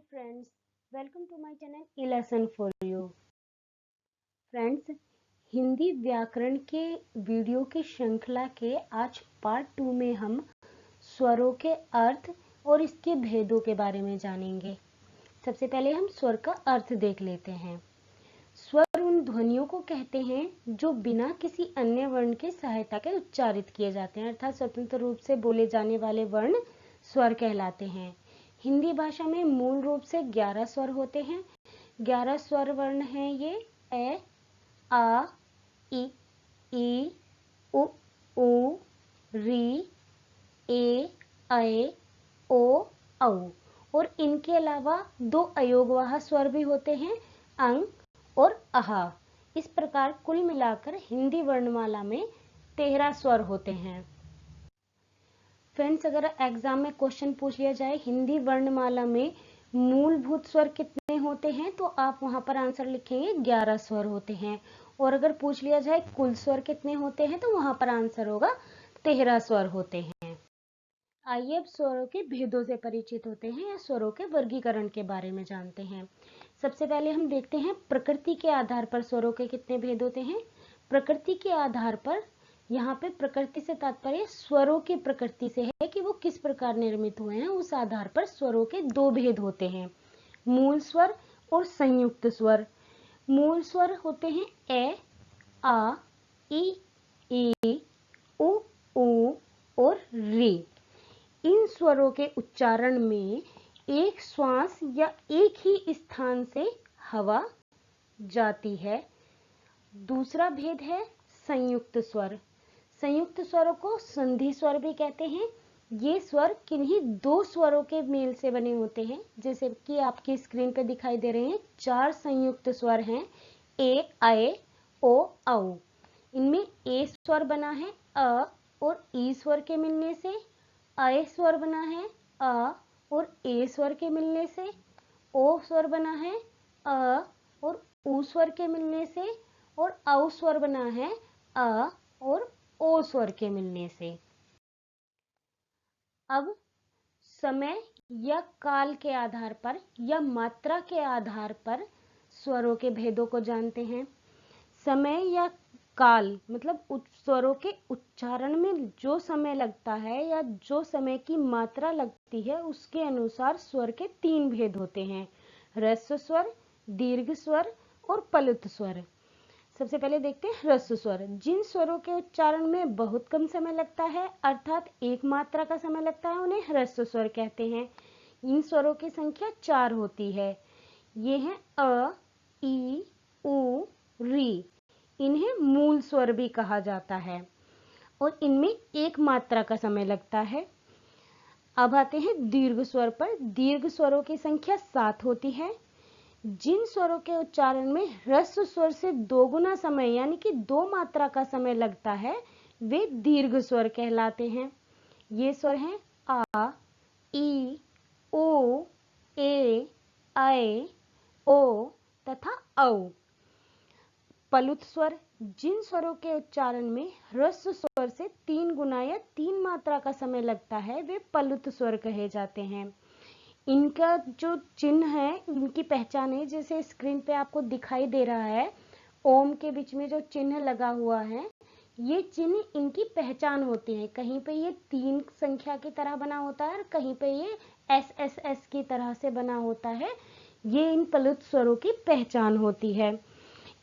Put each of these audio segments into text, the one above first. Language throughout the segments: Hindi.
friends, welcome to my channel E Lesson for You। Friends, Hindi व्याकरण के वीडियो की श्रृंखला के आज पार्ट 2 में हम स्वरों के अर्थ और इसके भेदों के बारे में जानेंगे। सबसे पहले हम स्वर का अर्थ देख लेते हैं। स्वर उन ध्वनियों को कहते हैं जो बिना किसी अन्य वर्ण की सहायता के उच्चारित किए जाते हैं, अर्थात स्वतंत्र रूप से बोले जाने वाले वर्ण स्वर कहलाते हैं। हिंदी भाषा में मूल रूप से 11 स्वर होते हैं। 11 स्वर वर्ण हैं ये ए, आ, ई, उ, री, ए, ओ, औ। और इनके अलावा 2 अयोगवाह स्वर भी होते हैं, अंग और आहा। इस प्रकार कुल मिलाकर हिंदी वर्णमाला में 13 स्वर होते हैं। फ्रेंड्स, अगर एग्जाम में क्वेश्चन पूछ लिया जाए हिंदी वर्णमाला में मूलभूत स्वर कितने होते हैं, तो आप वहां पर आंसर लिखेंगे 11 स्वर होते हैं। और अगर पूछ लिया जाए कुल स्वर कितने होते हैं, तो वहां पर आंसर होगा 13 स्वर होते हैं। आइए अब स्वरों के भेदों से परिचित होते हैं या स्वरों के वर्गीकरण के बारे में जानते हैं। सबसे पहले हम देखते हैं प्रकृति के आधार पर स्वरों के कितने भेद होते हैं। प्रकृति के आधार पर, यहाँ पे प्रकृति से तात्पर्य स्वरों की प्रकृति से है कि वो किस प्रकार निर्मित हुए हैं। उस आधार पर स्वरों के 2 भेद होते हैं, मूल स्वर और संयुक्त स्वर। मूल स्वर होते हैं ए, आ, ई, उ और री। इन स्वरों के उच्चारण में एक श्वास या एक ही स्थान से हवा जाती है। दूसरा भेद है संयुक्त स्वर। संयुक्त स्वरों को संधि स्वर भी कहते हैं। ये स्वर किन्हीं 2 स्वरों के मेल से बने होते हैं, जैसे कि आपकी स्क्रीन पे दिखाई दे रहे हैं 4 संयुक्त स्वर हैं, ए, ओ, औ। इनमें ए स्वर बना है अ और ई स्वर के मिलने से, अ स्वर बना है अ और ए स्वर के मिलने से, ओ स्वर बना है अ और उ स्वर के मिलने से, और औ स्वर बना है अ और ओ स्वर के मिलने से। अब समय या काल के आधार पर या मात्रा के आधार पर स्वरों के भेदों को जानते हैं। समय या काल मतलब स्वरों के उच्चारण में जो समय लगता है या जो समय की मात्रा लगती है, उसके अनुसार स्वर के 3 भेद होते हैं, ह्रस्व स्वर, दीर्घ स्वर और पलुत स्वर। सबसे पहले देखते हैं ह्रस्व स्वर। जिन स्वरों के उच्चारण में बहुत कम समय लगता है, अर्थात एक मात्रा का समय लगता है, उन्हें ह्रस्व स्वर कहते हैं। इन स्वरों की संख्या 4 होती है। ये हैं अ, ई, उ, री। इन्हें मूल स्वर भी कहा जाता है और इनमें एक मात्रा का समय लगता है। अब आते हैं दीर्घ स्वर पर। दीर्घ स्वरों की संख्या 7 होती है। जिन स्वरों के उच्चारण में ह्रस्व स्वर से 2 गुना समय यानी कि 2 मात्रा का समय लगता है, वे दीर्घ स्वर कहलाते हैं। ये स्वर हैं आ, ई, उ, ए, ओ तथा औ। पलुत स्वर। जिन स्वरों के उच्चारण में ह्रस्व स्वर से 3 गुना या 3 मात्रा का समय लगता है, वे पलुत स्वर कहे जाते हैं। इनका जो चिन्ह है, इनकी पहचान है, जैसे स्क्रीन पे आपको दिखाई दे रहा है, ओम के बीच में जो चिन्ह लगा हुआ है, ये चिन्ह इनकी पहचान होती है। कहीं पे ये 3 संख्या की तरह बना होता है और कहीं पे ये एस की तरह से बना होता है। ये इन पलुत स्वरों की पहचान होती है।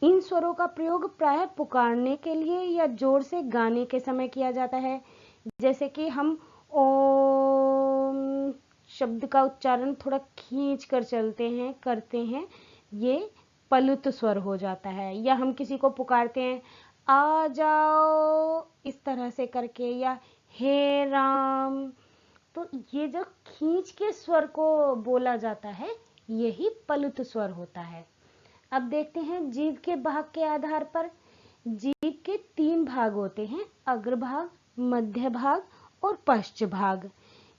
इन स्वरों का प्रयोग प्रायः पुकारने के लिए या जोर से गाने के समय किया जाता है। जैसे कि हम ओम शब्द का उच्चारण थोड़ा खींच कर करते हैं, ये पलुत स्वर हो जाता है। या हम किसी को पुकारते हैं आ जाओ इस तरह से करके, या हे राम, तो ये जो खींच के स्वर को बोला जाता है, यही पलुत स्वर होता है। अब देखते हैं जीभ के भाग के आधार पर। जीभ के 3 भाग होते हैं, अग्रभाग, मध्य भाग और पश्च भाग।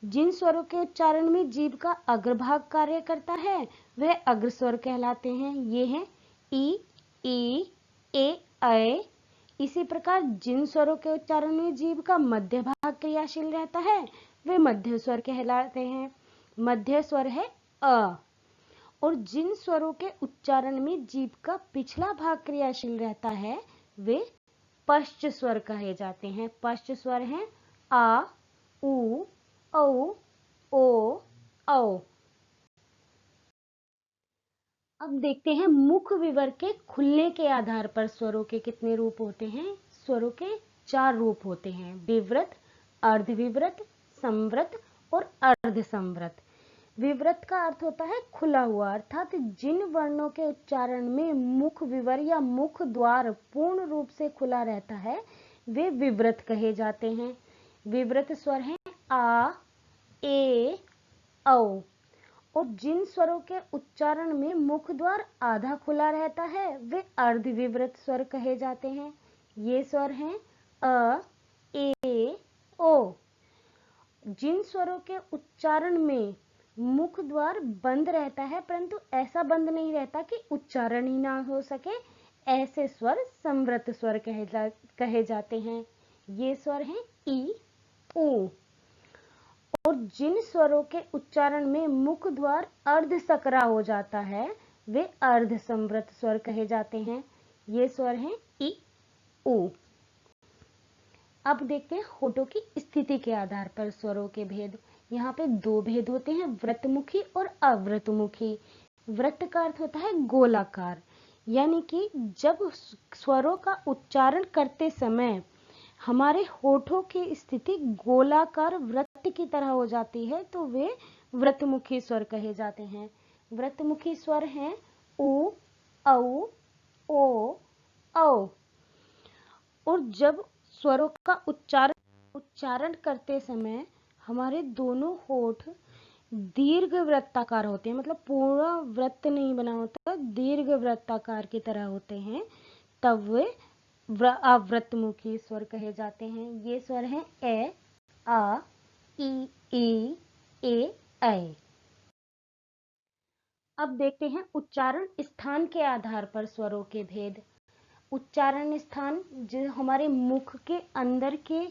जिन स्वरों के उच्चारण में जीभ का अग्रभाग कार्य करता है, वह अग्र स्वर कहलाते हैं। ये हैं ई, ए। इसी प्रकार जिन स्वरों के उच्चारण में जीभ का मध्य भाग क्रियाशील रहता है, वे मध्य स्वर कहलाते हैं। मध्य स्वर है अ। और जिन स्वरों के उच्चारण में जीभ का पिछला भाग क्रियाशील रहता है वे पश्च स्वर कहे जाते हैं। पश्च स्वर हैं आ, उ, औ, ओ, औ। अब देखते हैं मुख विवर के खुलने के आधार पर स्वरों के कितने रूप होते हैं। स्वरों के 4 रूप होते हैं, विव्रत, अर्धविव्रत, संवृत और अर्धसंवृत। विव्रत का अर्थ होता है खुला हुआ, अर्थात जिन वर्णों के उच्चारण में मुख विवर या मुख द्वार पूर्ण रूप से खुला रहता है वे विव्रत कहे जाते हैं। विव्रत स्वर हैं आ, ए, औ। और जिन स्वरों के उच्चारण में मुख द्वार आधा खुला रहता है वे अर्धविव्रत स्वर कहे जाते हैं। ये स्वर हैं अ, ए, ओ। जिन स्वरों के उच्चारण में मुख द्वार बंद रहता है परंतु ऐसा बंद नहीं रहता कि उच्चारण ही ना हो सके, ऐसे स्वर संवृत स्वर कहे जाते हैं। ये स्वर हैं ई, उ। और जिन स्वरों के उच्चारण में मुख द्वार अर्ध सकरा हो जाता है वे अर्ध संवृत स्वर कहे जाते हैं। ये स्वर हैं ई, उ। अब देखते हैं होठों की स्थिति के आधार पर स्वरों के भेद। यहाँ पे 2 भेद होते हैं, व्रतमुखी और अव्रतमुखी। व्रत का अर्थ होता है गोलाकार, यानी कि जब स्वरों का उच्चारण करते समय हमारे होठों की स्थिति गोलाकार वृत्त की तरह हो जाती है तो वे व्रतमुखी स्वर कहे जाते हैं। व्रतमुखी स्वर हैं उ, औ, ओ, औ। और जब स्वरों का उच्चारण करते समय हमारे दोनों होठ दीर्घ वृत्ताकार होते हैं, मतलब पूरा वृत्त नहीं बना होता, दीर्घ वृत्ताकार की तरह होते हैं, तब वे अव्रतमुखी स्वर कहे जाते हैं। ये स्वर हैं ए, आ, ई, ए, ऐ। अब देखते हैं उच्चारण स्थान के आधार पर स्वरों के भेद। उच्चारण स्थान जो हमारे मुख के अंदर के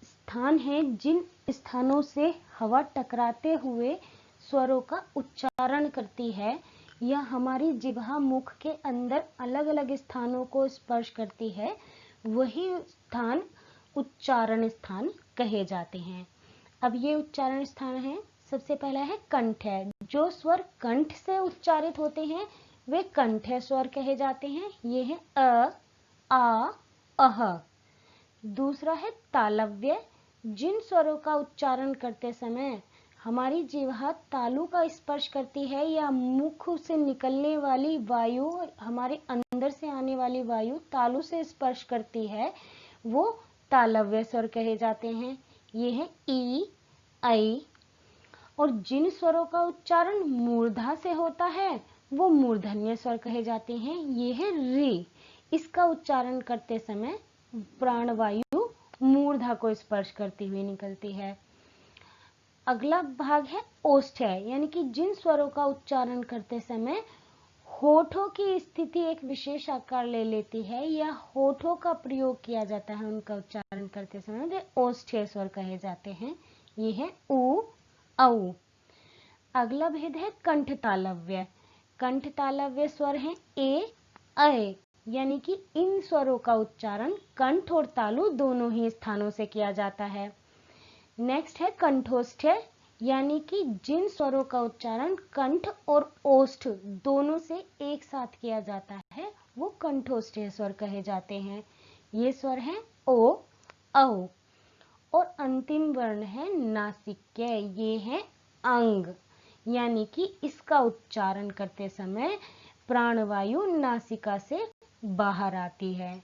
स्थान हैं, जिन स्थानों से हवा टकराते हुए स्वरों का उच्चारण करती है या हमारी जिह्वा मुख के अंदर अलग अलग स्थानों को स्पर्श करती है, वही स्थान उच्चारण स्थान कहे जाते हैं। अब ये उच्चारण स्थान है, सबसे पहला है कंठ है। जो स्वर कंठ से उच्चारित होते हैं वे कंठ स्वर कहे जाते हैं। ये है अ, आ, अह। दूसरा है तालव्य। जिन स्वरों का उच्चारण करते समय हमारी जिह्वा तालु का स्पर्श करती है या मुख से निकलने वाली वायु, हमारे अंदर से आने वाली वायु तालु से स्पर्श करती है, वो तालव्य स्वर कहे जाते हैं। ये है ई, ऐ। और जिन स्वरों का उच्चारण मूर्धा से होता है वो मूर्धन्य स्वर कहे जाते हैं। ये है री। इसका उच्चारण करते समय प्राणवायु मूर्धा को स्पर्श करती हुई निकलती है। अगला भाग है ओष्ठ्य, यानी कि जिन स्वरों का उच्चारण करते समय होठों की स्थिति एक विशेष आकार ले लेती है या होठों का प्रयोग किया जाता है उनका उच्चारण करते समय, वे ओष्ठ्य स्वर कहे जाते हैं। ये है उ, औ। अगला भेद है कंठ तालव्य। कंठ तालव्य स्वर हैं ए, ऐ, यानी कि इन स्वरों का उच्चारण कंठ और तालु दोनों ही स्थानों से किया जाता है। नेक्स्ट है कंठोष्ठ्य, यानी कि जिन स्वरों का उच्चारण कंठ और ओष्ठ दोनों से एक साथ किया जाता है वो कंठोष्ठ्य स्वर कहे जाते हैं। ये स्वर हैं ओ, औ। और अंतिम वर्ण है नासिक्य। ये है अंग, यानी कि इसका उच्चारण करते समय प्राणवायु नासिका से बाहर आती है।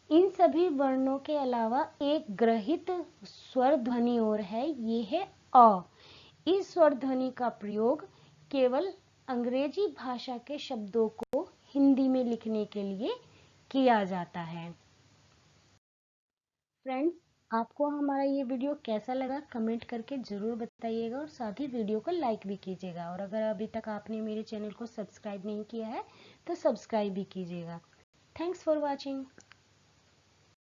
इन सभी वर्णों के अलावा एक ग्रहित स्वर ध्वनि और है, ये है अ। इस स्वर ध्वनि का प्रयोग केवल अंग्रेजी भाषा के शब्दों को हिंदी में लिखने के लिए किया जाता है। फ्रेंड्स, आपको हमारा ये वीडियो कैसा लगा कमेंट करके ज़रूर बताइएगा और साथ ही वीडियो को लाइक भी कीजिएगा। और अगर अभी तक आपने मेरे चैनल को सब्सक्राइब नहीं किया है तो सब्सक्राइब भी कीजिएगा। Thanks for watching.